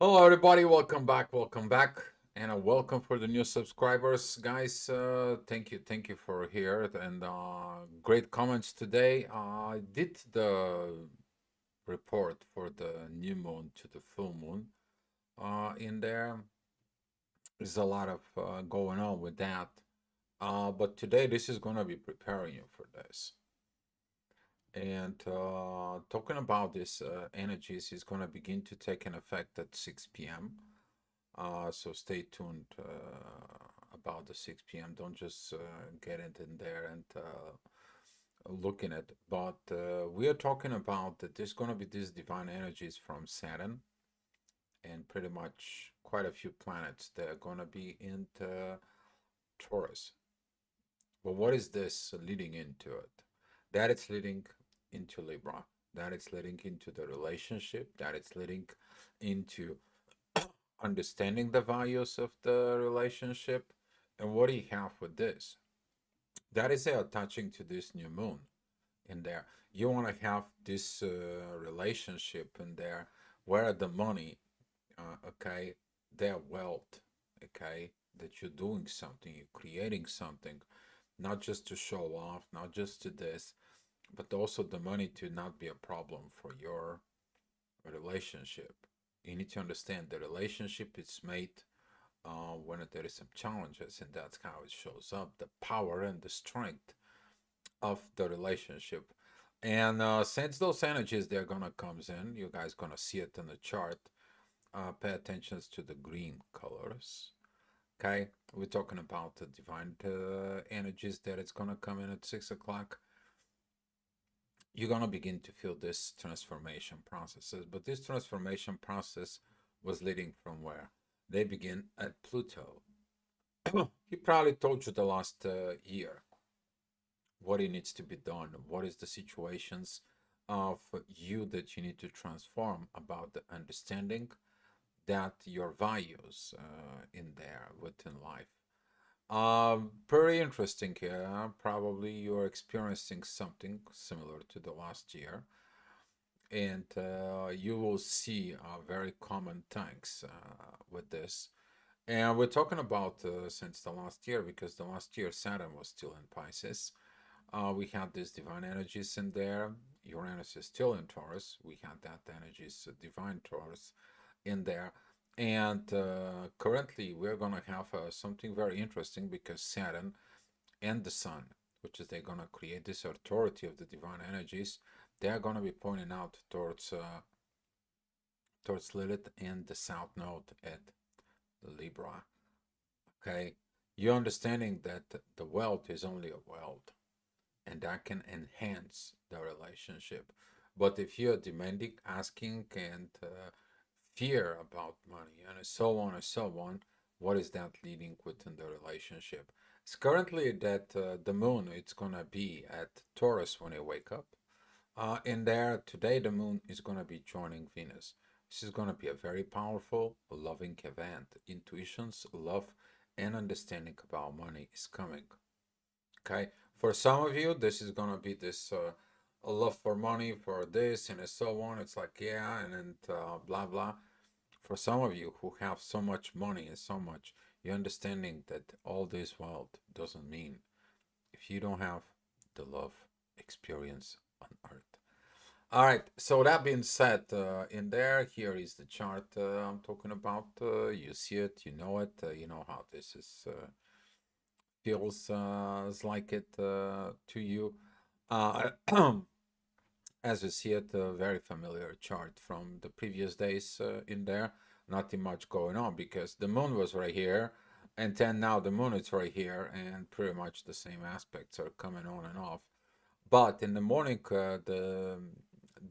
Hello, everybody. Welcome back, and a welcome for the new subscribers, guys. Thank you for here and great comments today. I did the report for the new moon to the full moon. In there is a lot of going on with that. But today this is gonna be preparing you for this. And talking about this energies is gonna begin to take an effect at 6 p.m. So stay tuned about the 6 p.m. Don't just get it in there and looking at it. But we are talking about that there's going to be these divine energies from Saturn and pretty much quite a few planets that are going to be into Taurus. But what is this leading into it? That it's leading into Libra. That it's leading into the relationship. That it's leading into understanding the values of the relationship. And what do you have with this? That is attaching to this new moon in there. You want to have this relationship in there where the money, okay, their wealth, okay, that you're doing something, you're creating something, not just to show off, not just to this, but also the money to not be a problem for your relationship. You need to understand the relationship is made when there is some challenges, and that's how it shows up, the power and the strength of the relationship. And since those energies they're gonna comes in, you guys gonna see it in the chart. Pay attention to the green colors. Okay, we're talking about the divine energies that it's gonna come in at 6 o'clock. You're gonna begin to feel this transformation processes, but this transformation process was leading from where? They begin at Pluto. He probably told you the last year what it needs to be done, what is the situations of you that you need to transform about the understanding that your values in there within life. Very interesting here. Probably you're experiencing something similar to the last year, and you will see very common things with this. And we're talking about since the last year because the last year Saturn was still in Pisces. We had these divine energies in there. Uranus is still in Taurus. We had that energies, divine Taurus, in there. And currently, we're going to have something very interesting because Saturn and the Sun, which is they're going to create this authority of the divine energies, they're going to be pointing out towards Lilith and the South Node at Libra. Okay, you're understanding that the wealth is only a wealth and that can enhance the relationship. But if you're demanding, asking, and fear about money, and so on and so on, what is that leading within the relationship? It's currently that the moon, it's gonna be at Taurus when you wake up. In there today, the moon is gonna be joining Venus. This is gonna be a very powerful, loving event. Intuitions, love, and understanding about money is coming. Okay, for some of you, this is gonna be this a love for money, for this and so on. It's like yeah, and then blah blah. For some of you who have so much money and so much, you're understanding that all this wealth doesn't mean if you don't have the love experience on earth. All right. So that being said, in there, here is the chart I'm talking about. You see it, you know it, you know how this is. Feels like it to you. Uh, as you see it, a very familiar chart from the previous days in there. Nothing much going on because the moon was right here, and then now the moon is right here, and pretty much the same aspects are coming on and off. But in the morning, the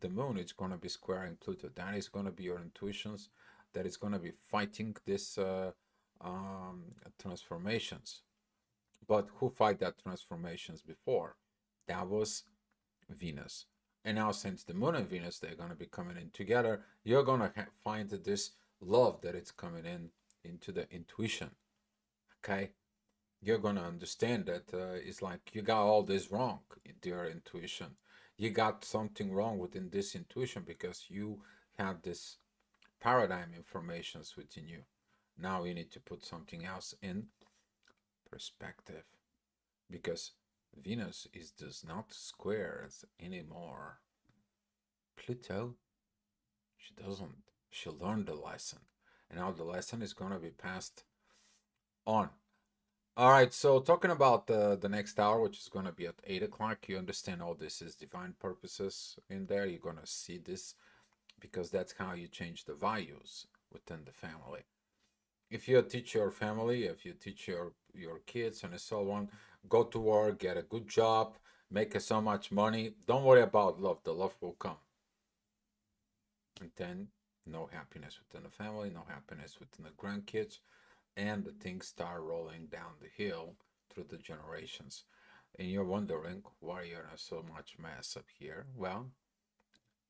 moon is going to be squaring Pluto. That is going to be your intuitions. That is going to be fighting this transformations. But who fight that transformations before? That was Venus. And now since the moon and Venus, they're going to be coming in together, you're going to find this love that it's coming in into the intuition. Okay? You're going to understand that it's like you got all this wrong in your intuition. You got something wrong within this intuition because you have this paradigm informations within you. Now you need to put something else in perspective because Venus is does not squares anymore. Pluto, she doesn't. She learned the lesson. And now the lesson is going to be passed on. All right, so talking about the next hour, which is going to be at 8 o'clock, you understand all this is divine purposes in there. You're going to see this because that's how you change the values within the family. If you teach your family, if you teach your kids and so on, go to work, get a good job, make so much money, don't worry about love. The love will come. And then no happiness within the family, no happiness within the grandkids, and the things start rolling down the hill through the generations. And you're wondering why you're in so much mess up here. Well,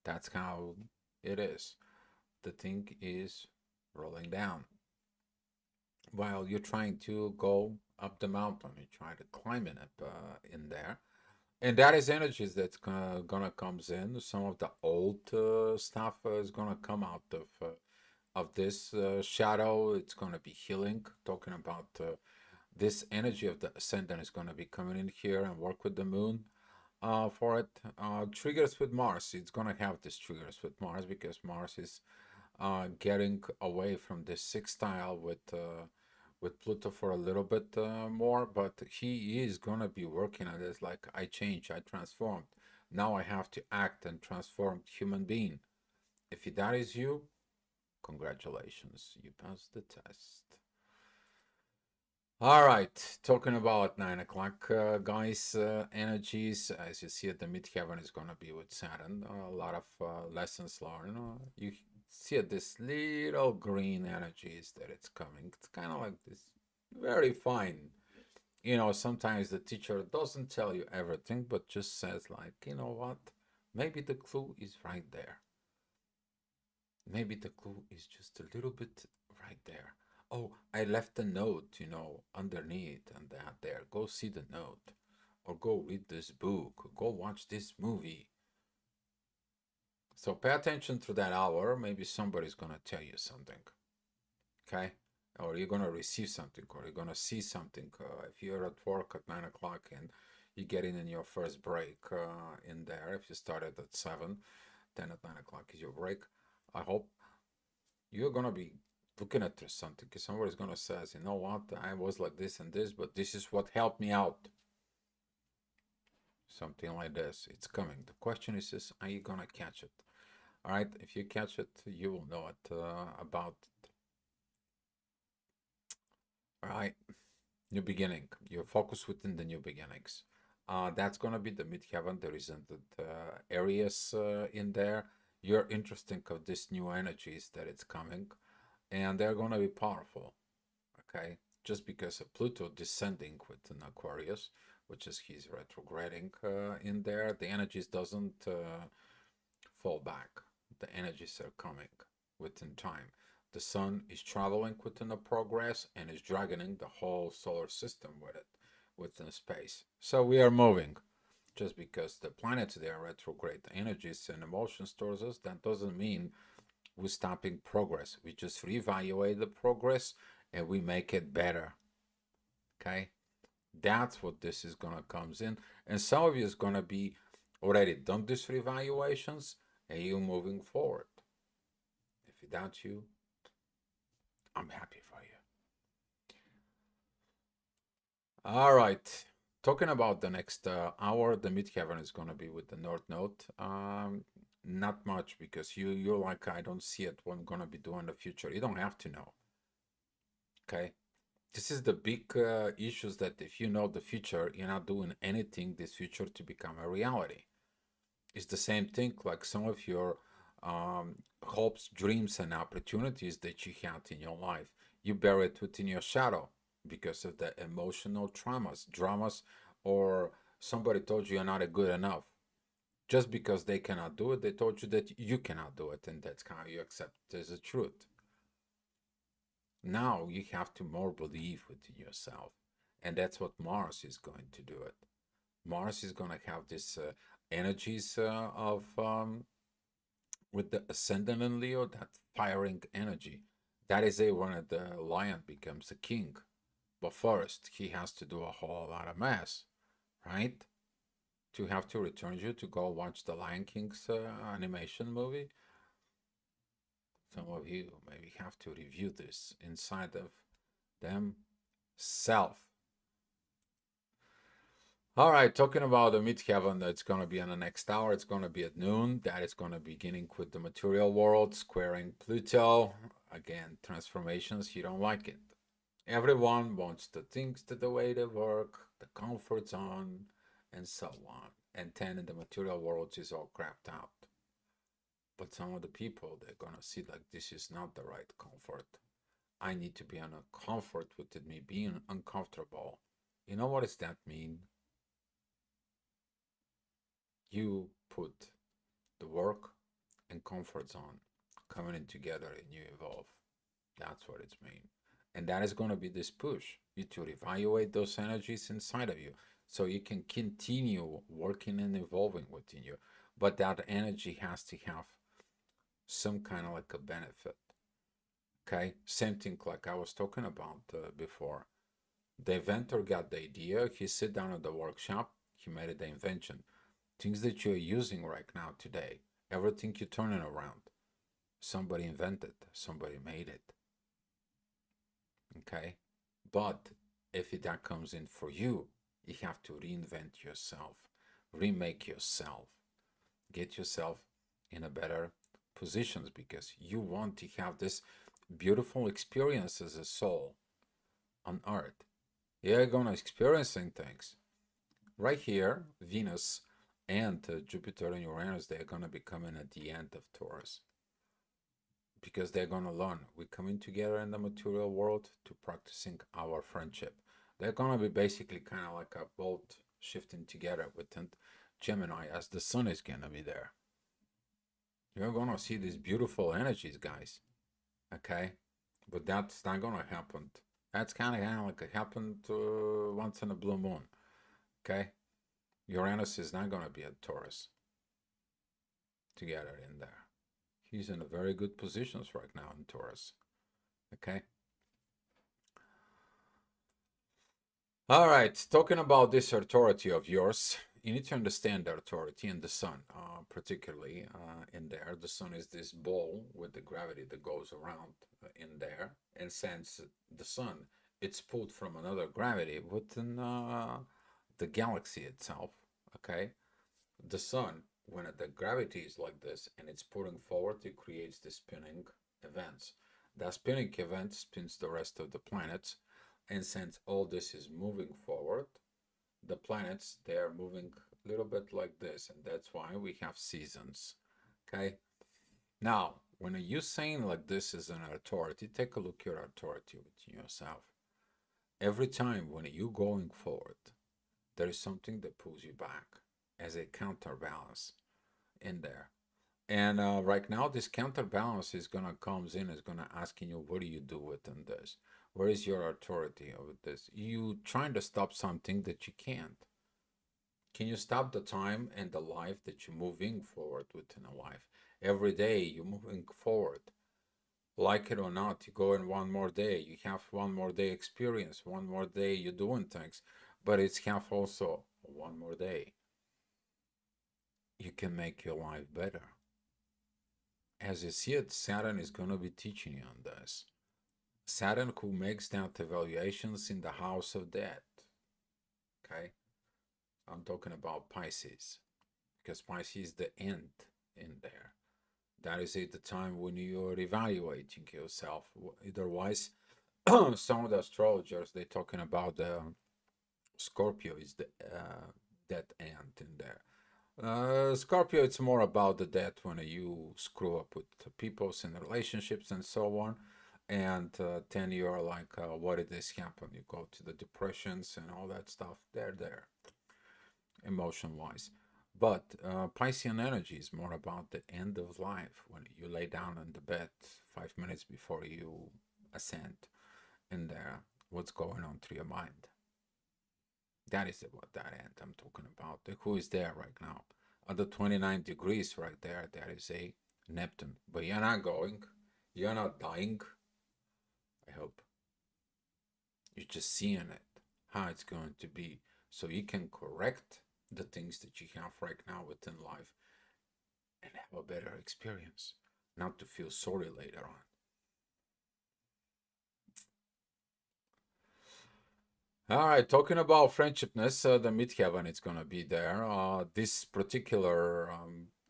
that's how it is. The thing is rolling down. While you're trying to go up the mountain, you're trying to climb it up in there. And that is energies that's gonna comes in. Some of the old stuff is gonna come out of this shadow. It's gonna be healing. Talking about this energy of the ascendant is gonna be coming in here and work with the moon for it. Triggers with Mars. It's gonna have these triggers with Mars because Mars is getting away from this sextile with Pluto for a little bit more, but he is gonna be working on this. Like I changed, I transformed. Now I have to act and transform human being. If that is you, congratulations, you passed the test. All right, talking about 9 o'clock, guys. Energies, as you see at the midheaven, is gonna be with Saturn. A lot of lessons learned. You see this little green energies that it's coming. It's kind of like this very fine. Sometimes the teacher doesn't tell you everything, but just says like, you know what? Maybe the clue is right there. Maybe the clue is just a little bit right there. Oh, I left a note, underneath and that there. Go see the note. Or go read this book. Go watch this movie. So pay attention to that hour. Maybe somebody's going to tell you something. Okay? Or you're going to receive something, or you're going to see something. If you're at work at 9 o'clock and you get in your first break in there, if you started at 7, then at 9 o'clock is your break. I hope you're gonna be looking at something because somebody's gonna says, you know what, I was like this and this, but this is what helped me out. Something like this. It's coming. The question is just, are you gonna catch it? All right. If you catch it, you will know it about it. All right. New beginning. You're focused within the new beginnings. That's gonna be the midheaven. There isn't areas in there. You're interested of this new energies that it's coming, and they're gonna be powerful. Okay, just because of Pluto descending with an Aquarius, which is he's retrograding in there, the energies doesn't fall back. The energies are coming within time. The sun is traveling within the progress and is dragging the whole solar system with it within space. So we are moving. Just because the planets they are retrograde energies and emotions towards us, that doesn't mean we're stopping progress. We just reevaluate the progress and we make it better. Okay, that's what this is gonna comes in, and some of you is gonna be already done these reevaluations and you moving forward. If without you, I'm happy for you. All right. Talking about the next hour, the midheaven is gonna be with the North Node. Not much because you're like I don't see it. What I'm gonna be doing in the future. You don't have to know. Okay. This is the big issues that if you know the future, you're not doing anything this future to become a reality. It's the same thing like some of your hopes, dreams, and opportunities that you had in your life. You bury it within your shadow because of the emotional traumas, dramas, or somebody told you you're not good enough. Just because they cannot do it, they told you that you cannot do it, and that's how you accept it as a truth. Now you have to more believe within yourself, and that's what Mars is going to do it. Mars is going to have this energies of with the ascendant in Leo, that firing energy. That is a when the lion becomes a king. But first, he has to do a whole lot of mess, right? To have to return you to go watch the Lion King's animation movie. Some of you maybe have to review this inside of them self. All right, talking about the midheaven, that's going to be in the next hour. It's going to be at noon. That is going to be beginning with the material world, squaring Pluto. Again, transformations, you don't like it. Everyone wants the things to the way they work, the comfort zone, and so on. And 10 in the material world is all crapped out. But some of the people, they're going to see like this is not the right comfort. I need to be in a comfort with me being uncomfortable. You know what does that mean? You put the work and comfort zone coming in together and you evolve. That's what it's mean. And that is going to be this push you to evaluate those energies inside of you so you can continue working and evolving within you. But that energy has to have some kind of like a benefit. Okay, same thing like I was talking about before. The inventor got the idea, he sit down at the workshop, he made the invention. Things that you're using right now today, everything you're turning around, somebody invented, somebody made it. Okay, but if that comes in for you, you have to reinvent yourself, remake yourself, get yourself in a better positions because you want to have this beautiful experience as a soul on earth. You're gonna experiencing things right here. Venus and Jupiter and Uranus, they're gonna be coming at the end of Taurus because they're gonna learn. We're coming together in the material world to practicing our friendship. They're gonna be basically kind of like a boat shifting together within Gemini as the sun is gonna be there. You're gonna see these beautiful energies, guys. Okay, but that's not gonna happen. That's kind of like it happened once in a blue moon. Okay, Uranus is not gonna be at Taurus together in there. He's in a very good positions right now in Taurus. Okay. All right. Talking about this authority of yours, you need to understand the authority in the sun, particularly in there. The sun is this ball with the gravity that goes around in there. And since the sun, it's pulled from another gravity within the galaxy itself. Okay. The sun, when the gravity is like this and it's pulling forward, it creates the spinning events. That spinning event spins the rest of the planets, and since all this is moving forward, the planets they are moving a little bit like this, and that's why we have seasons. Okay. Now, when you saying like this is an authority, take a look at your authority with yourself. Every time when you going forward, there is something that pulls you back as a counterbalance in there. And right now, this counterbalance is gonna comes in, is gonna asking you, what do you do within this? Where is your authority over this? You trying to stop something that you can't. Can you stop the time and the life that you're moving forward within a life? Every day you're moving forward. Like it or not, you go in one more day. You have one more day experience, one more day you're doing things. But it's have also one more day. You can make your life better. As you see it, Saturn is going to be teaching you on this. Saturn who makes that evaluations in the house of death. Okay? I'm talking about Pisces. Because Pisces is the end in there. That is at the time when you are evaluating yourself. Otherwise, some of the astrologers, they're talking about the Scorpio is the death end in there. Scorpio, it's more about the death when you screw up with peoples and relationships and so on. And then you're like, what did this happen? You go to the depressions and all that stuff. They're there, emotion wise. But Piscean energy is more about the end of life when you lay down on the bed 5 minutes before you ascend in there. What's going on through your mind? That is what that end I'm talking about. Who is there right now? At the 29 degrees right there, there is a Neptune. But you're not going. You're not dying. I hope. You're just seeing it, how it's going to be. So you can correct the things that you have right now within life and have a better experience, not to feel sorry later on. All right, talking about friendshipness, the midheaven is going to be there. This particular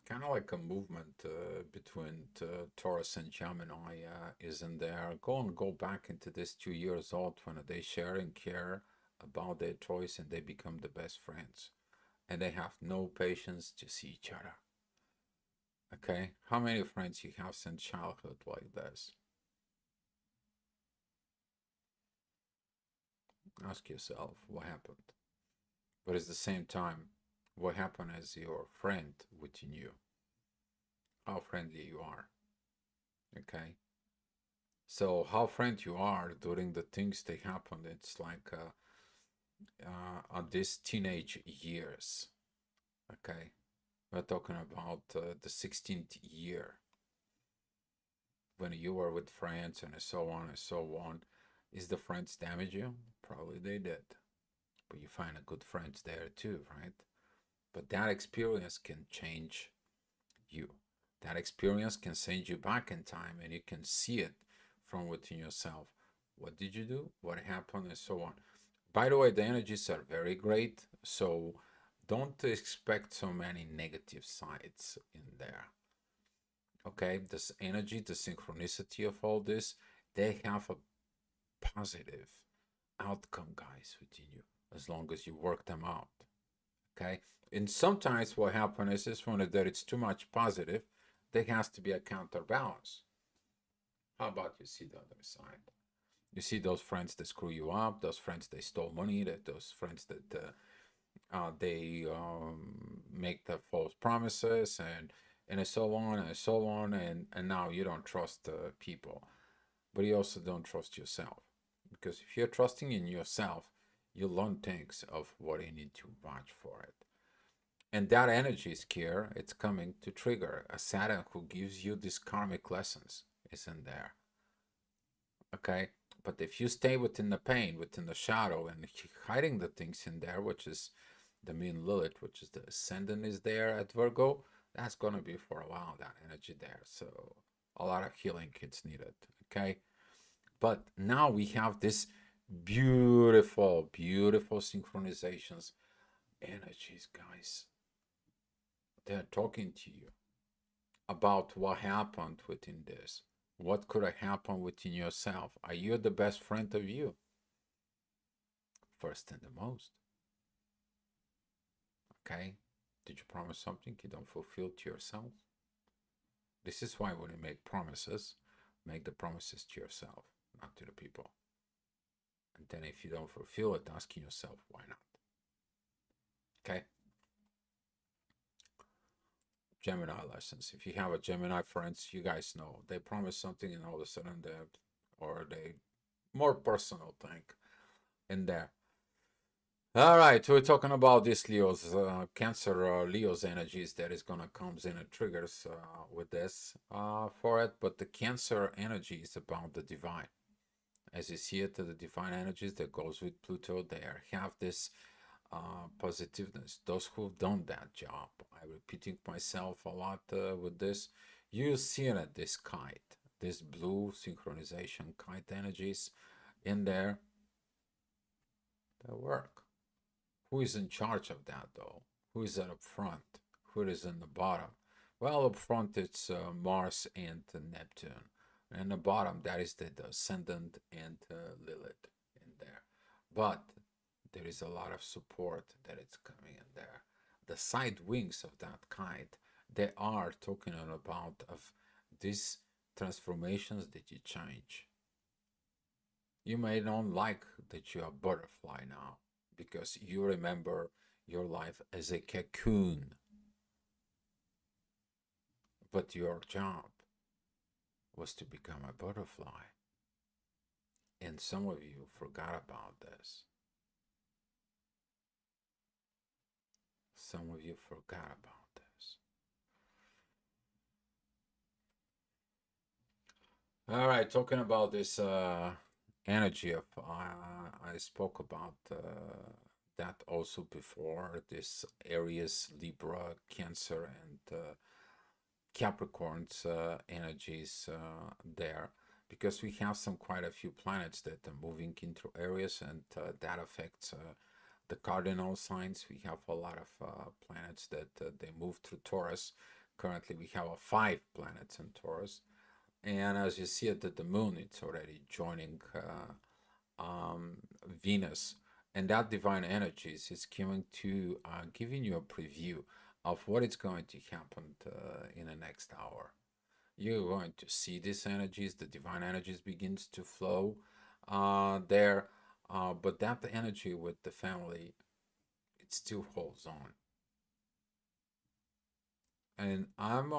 kind of like a movement between Taurus and Gemini is in there. Go back into this 2 years old when they share and care about their choice and they become the best friends and they have no patience to see each other. Okay, how many friends you have since childhood like this? Ask yourself what happened. But at the same time, what happened as your friend within you? How friendly you are. Okay. So how friend you are during the things that happen, it's like on these teenage years. Okay. We're talking about the 16th year when you were with friends and so on and so on. Is the friends damage you? Probably they did. But you find a good friends there too, right? But that experience can change you. That experience can send you back in time and you can see it from within yourself. What did you do? What happened? And so on. By the way, the energies are very great. So don't expect so many negative sides in there. Okay, this energy, the synchronicity of all this, they have a positive outcome, guys, within you, as long as you work them out. Okay, and sometimes what happens is when there is too much positive, there has to be a counterbalance. How about you see the other side? You see those friends that screw you up, those friends that stole money, that those friends that they make the false promises and so on and so on, and now you don't trust people, but you also don't trust yourself, because if you're trusting in yourself, you learn things of what you need to watch for it. And that energy is here. It's coming to trigger a Saturn who gives you these karmic lessons. Is in there. Okay. But if you stay within the pain, within the shadow, and hiding the things in there, which is the mean Lilith, which is the ascendant, is there at Virgo, that's going to be for a while, that energy there. So a lot of healing is needed. Okay. But now we have this beautiful, beautiful synchronizations energies, guys. They're talking to you about what happened within this. What could have happened within yourself? Are you the best friend of you? First and the most. Okay? Did you promise something you don't fulfill to yourself? This is why when you make promises, make the promises to yourself, not to the people. And then if you don't fulfill it, asking yourself, why not? Okay? Gemini lessons. If you have a Gemini friends, you guys know they promise something and all of a sudden they more personal thing in there. All right, we're talking about this Leo's Cancer Leo's energies that is gonna comes in and triggers with this for it, but the Cancer energy is about the divine. As you see it, the divine energies that goes with Pluto, they have this positiveness. Those who've done that job, I'm repeating myself a lot with this. You see it, this kite, this blue synchronization kite energies in there that work. Who is in charge of that though? Who is that up front? Who is in the bottom? Well, up front it's Mars and Neptune. And the bottom, that is the ascendant and Lilith in there. But there is a lot of support that it's coming in there. The side wings of that kite, they are talking about of these transformations that you change. You may not like that you're a butterfly now because you remember your life as a cocoon, but your job was to become a butterfly. And some of you forgot about this. Some of you forgot about this. All right, talking about this energy of I spoke about that also before. This Aries, Libra, Cancer, and Capricorn's energies there, because we have some quite a few planets that are moving into Aries, and that affects the cardinal signs. We have a lot of planets that they move through Taurus. Currently, we have 5 planets in Taurus, and as you see it at the moon, it's already joining Venus. And that divine energies is going to giving you a preview of what is going to happen in the next hour. You're going to see these energies, the divine energies begins to flow there, but that energy with the family, it still holds on. And I'm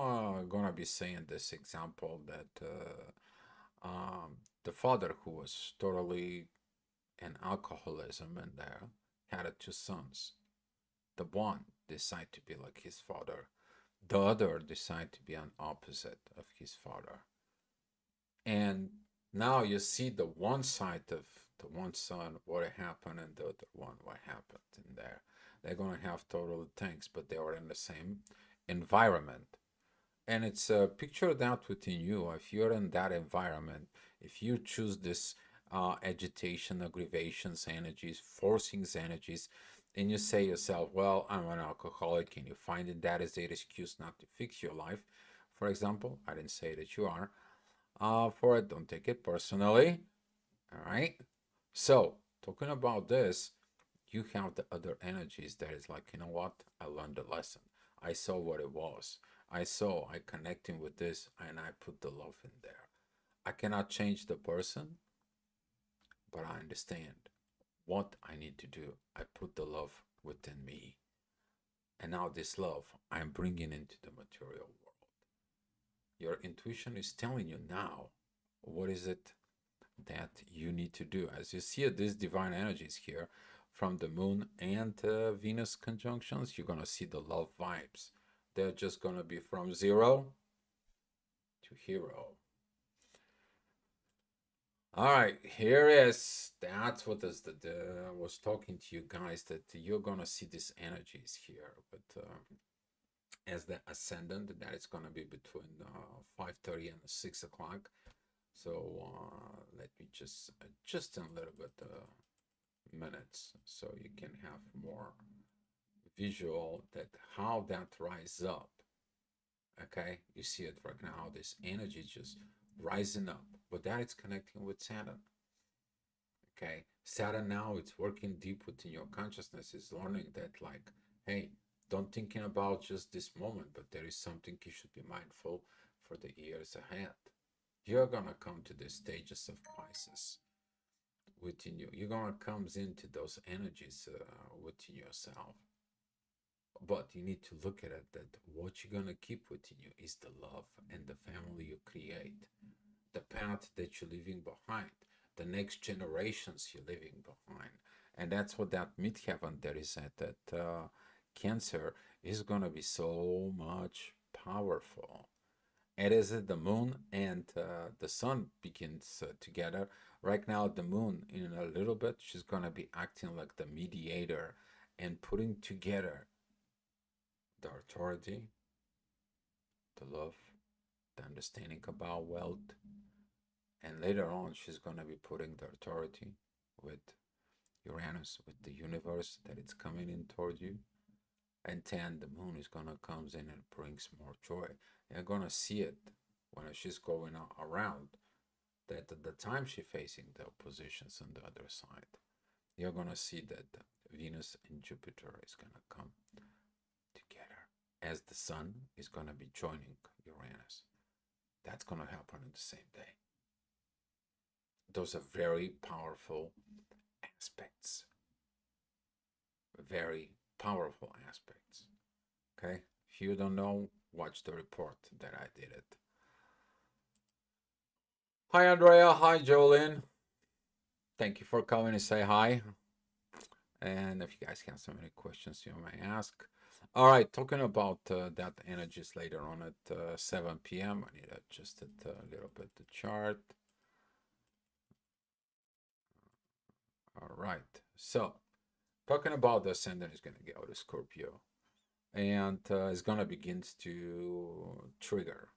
gonna be saying this example that the father, who was totally in alcoholism and there, had 2 sons. The one decided to be like his father. The other decided to be an opposite of his father. And now you see the one side of the one son, what happened, and the other one, what happened in there. They're gonna have total things, but they are in the same environment. And it's a picture that within you. If you're in that environment, if you choose this agitation, aggravations, energies, forcings energies, and you say yourself, well, I'm an alcoholic, and you find it that is the excuse not to fix your life, for example, I didn't say that you are, for it, don't take it personally. All right. So, talking about this, you have the other energies that is like, you know what? I learned a lesson. I saw what it was. I connecting with this, and I put the love in there. I cannot change the person, but I understand what I need to do. I put the love within me. And now this love I'm bringing into the material world. Your intuition is telling you now what is it that you need to do. As you see these divine energies here from the moon and Venus conjunctions, you're going to see the love vibes. They're just going to be from 0 to hero. All right, here is that's what is I was talking to you guys that you're gonna see these energies here, but as the ascendant, that is gonna be between 5:30 and 6 o'clock. So let me just in a little bit minutes, so you can have more visual that how that rise up. Okay, you see it right now. This energy just rising up, but that is connecting with Saturn. Okay, Saturn now it's working deep within your consciousness. Is learning that like, hey, don't thinking about just this moment, but there is something you should be mindful for the years ahead. You're gonna come to the stages of Pisces within you. You're gonna come into those energies within yourself. But you need to look at it that what you're gonna keep within you is the love and the family you create, the path that you're leaving behind, the next generations you're leaving behind. And that's what that midheaven there is at that Cancer is gonna be so much powerful. It is the moon and the sun begins together. Right now, the moon, in a little bit, she's gonna be acting like the mediator and putting together the authority, the love, the understanding about wealth, and later on, she's gonna be putting the authority with Uranus, with the universe that it's coming in toward you. And then the moon is gonna comes in and brings more joy. You're gonna see it when she's going around. That at the time she's facing the oppositions on the other side, you're gonna see that Venus and Jupiter is gonna come together as the sun is gonna be joining Uranus. That's gonna happen in the same day. Those are very powerful aspects. Very powerful aspects. Okay? If you don't know, watch the report that I did it. Hi, Andrea. Hi, Jolene. Thank you for coming to say hi. And if you guys have so many questions you may ask. All right, talking about that energies later on at 7 p.m. I need to adjust it a little bit, the chart. All right, so talking about the ascendant is going to go to Scorpio, and it's going to begin to trigger.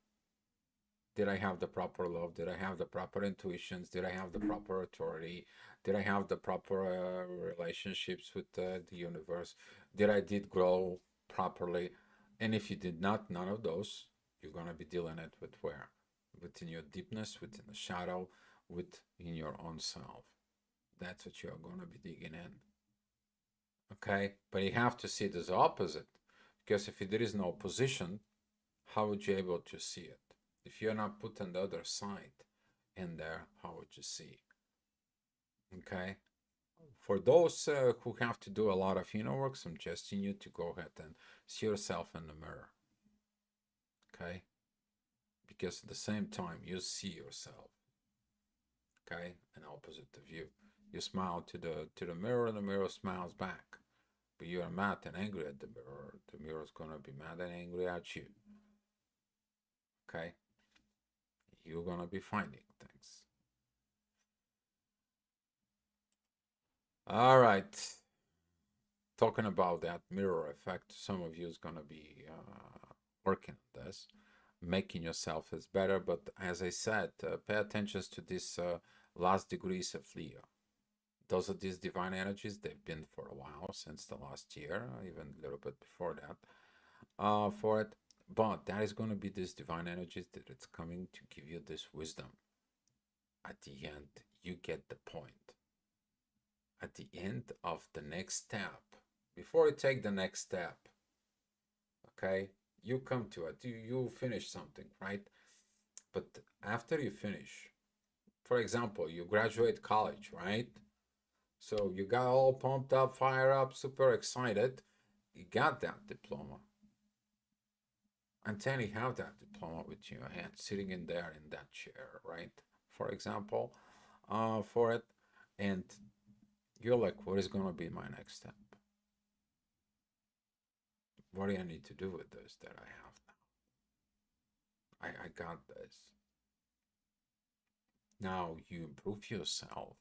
Did I have the proper love? Did I have the proper intuitions? Did I have the proper authority? Did I have the proper relationships with the universe? Did I did grow properly? And if you did not, none of those, you're gonna be dealing it with where? Within your deepness, within the shadow, within your own self. That's what you're gonna be digging in. Okay? But you have to see it as opposite. Because if there is no opposition, how would you able to see it? If you're not putting the other side in there, how would you see? Okay. For those who have to do a lot of inner work, I'm suggesting you to go ahead and see yourself in the mirror. Okay. Because at the same time, you see yourself. Okay. And opposite of you. You smile to the mirror, and the mirror smiles back. But you are mad and angry at the mirror. The mirror is gonna be mad and angry at you. Okay. You're gonna be finding things. All right. Talking about that mirror effect, some of you is going to be working on this, making yourself as better. But as I said, pay attention to these last degrees of Leo. Those are these divine energies. They've been for a while, since the last year, even a little bit before that, for it. But that is going to be these divine energies that it's coming to give you this wisdom. At the end, you get the point. At the end of the next step, before you take the next step, okay, you come to it, you finish something, right? But after you finish, for example, you graduate college, right? So you got all pumped up, fired up, super excited. You got that diploma. And then you have that diploma with your hand sitting in there in that chair, right? For example, for it. And you're like, what is going to be my next step? What do I need to do with this that I have now? I got this. Now you improve yourself.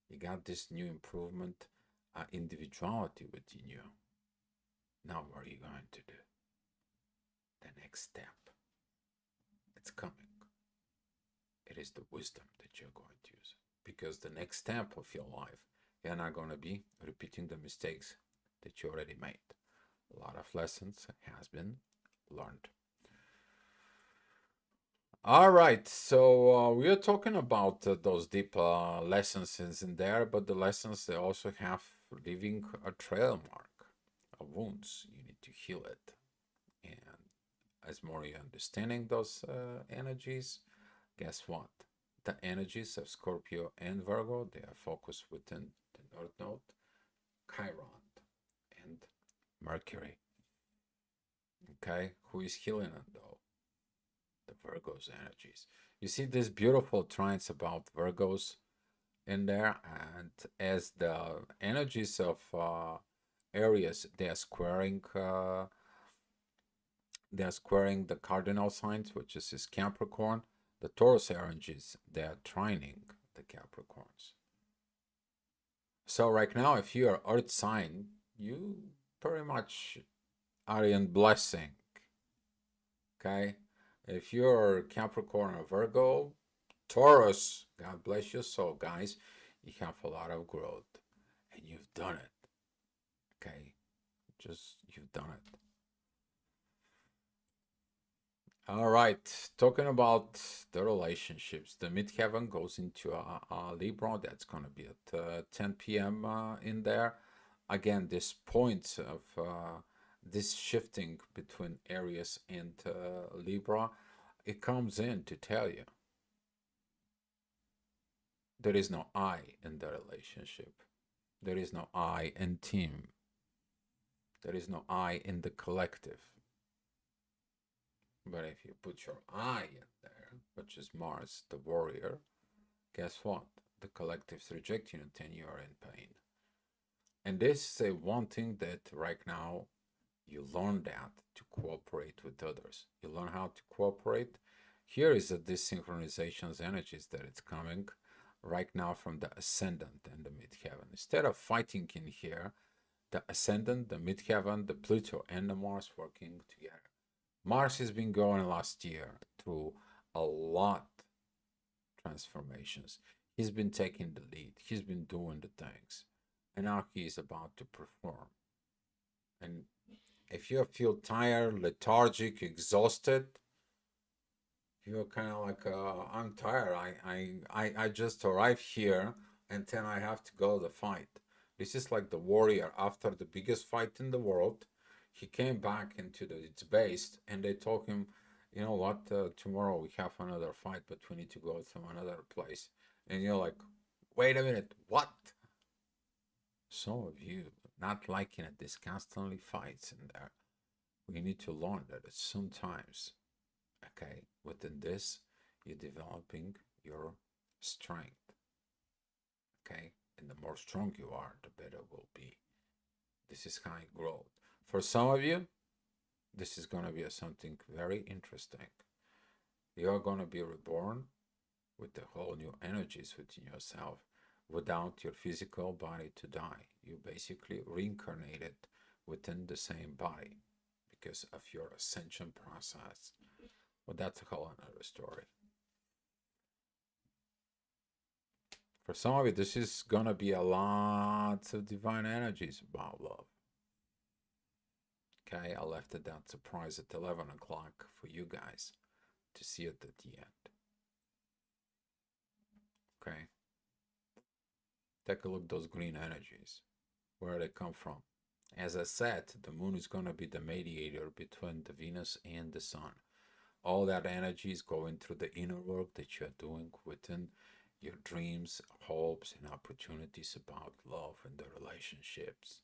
You got this new improvement, individuality within you. Now what are you going to do? The next step. It's coming. It is the wisdom that you're going to use. Because the next step of your life, you're not going to be repeating the mistakes that you already made. A lot of lessons has been learned. All right, so we are talking about those deep lessons in there, but the lessons they also have leaving a trail mark, a wounds. You need to heal it, and as more you're understanding those energies, guess what? The energies of Scorpio and Virgo they are focused within the North Node, Chiron, and Mercury. Okay, who is healing it though? The Virgo's energies. You see these beautiful trines about Virgos in there, and as the energies of Aries, they are squaring the cardinal signs, which is his Capricorn. The Taurus energies they are trining the Capricorns. So right now, if you are Earth sign, you pretty much are in blessing. Okay, if you're Capricorn or Virgo, Taurus, God bless your soul, guys. You have a lot of growth and you've done it. Okay, just you've done it. All right, talking about the relationships, the midheaven goes into a Libra. That's going to be at 10 p.m. In there. Again, this point of this shifting between Aries and Libra, it comes in to tell you there is no I in the relationship. There is no I in team. There is no I in the collective. But if you put your I in there, which is Mars, the warrior, guess what? The collective's rejecting you and then you are in pain. And this is one thing that right now You learn that to cooperate with others. You learn how to cooperate. Here is the desynchronization energies that it's coming right now from the ascendant and the midheaven. Instead of fighting in here, the ascendant, the midheaven, the Pluto, and the Mars working together. Mars has been going last year through a lot transformations. He's been taking the lead. He's been doing the things. And now he is about to perform. And if you feel tired, lethargic, exhausted, you're kind of like, I'm tired. I just arrived here and then I have to go to the fight. This is like the warrior after the biggest fight in the world. He came back into its base and they told him, you know what, tomorrow we have another fight, but we need to go to another place. And you're like, wait a minute, what? Some of you not liking it, this constantly fights in there. We need to learn that sometimes, okay, within this, you're developing your strength, okay? And the more strong you are, the better it will be. This is high growth. For some of you, this is going to be something very interesting. You're going to be reborn with the whole new energies within yourself without your physical body to die. You basically reincarnated within the same body because of your ascension process. Well, that's a whole another story. For some of you, this is gonna be a lot of divine energies about love. Okay, I left it that surprise at 11 o'clock for you guys to see it at the end. Okay, take a look at those green energies, where they come from. As I said, the moon is gonna be the mediator between the Venus and the sun. All that energy is going through the inner work that you're doing within your dreams, hopes, and opportunities about love and the relationships.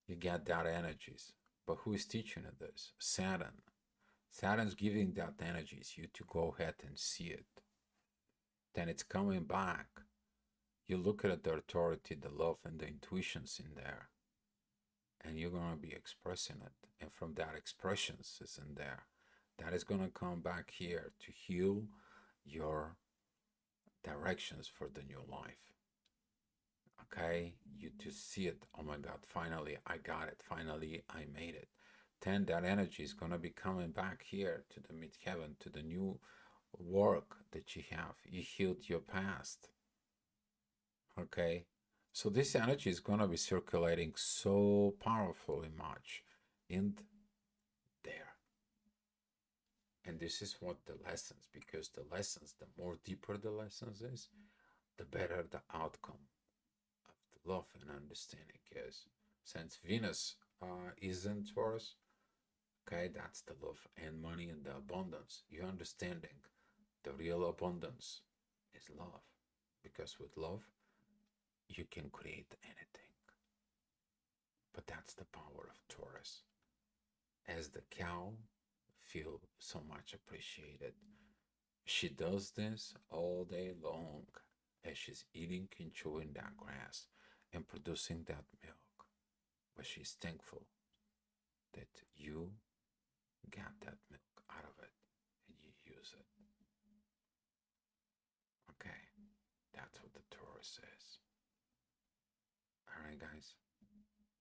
You get that energies. But who is teaching you this? Saturn. Saturn's giving that energies you to go ahead and see it. Then it's coming back. You look at the authority, the love, and the intuitions in there. And you're going to be expressing it. And from that expressions is in there. That is going to come back here to heal your directions for the new life. Okay, you to see it. Oh my God, finally I got it. Finally I made it. Then that energy is going to be coming back here to the midheaven, to the new work that you have. You healed your past. Okay, so this energy is going to be circulating so powerfully much in there. And this is what the lessons, because the lessons, the more deeper the lessons is, the better the outcome of the love and understanding is. Since Venus is in Taurus, okay, that's the love and money and the abundance. You're understanding the real abundance is love. Because with love, you can create anything. But that's the power of Taurus. As the cow feel so much appreciated, she does this all day long as she's eating and chewing that grass and producing that milk. But she's thankful that you got that milk out of it and you use it. Okay, that's what the Taurus is. All right, guys.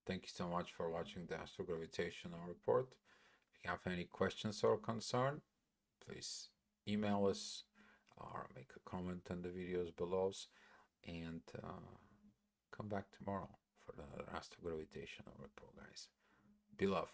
Thank you so much for watching the Astrogravitational Report. If you have any questions or concern, please email us or make a comment on the videos below and come back tomorrow for the Astrogravitational Report, guys. Be love.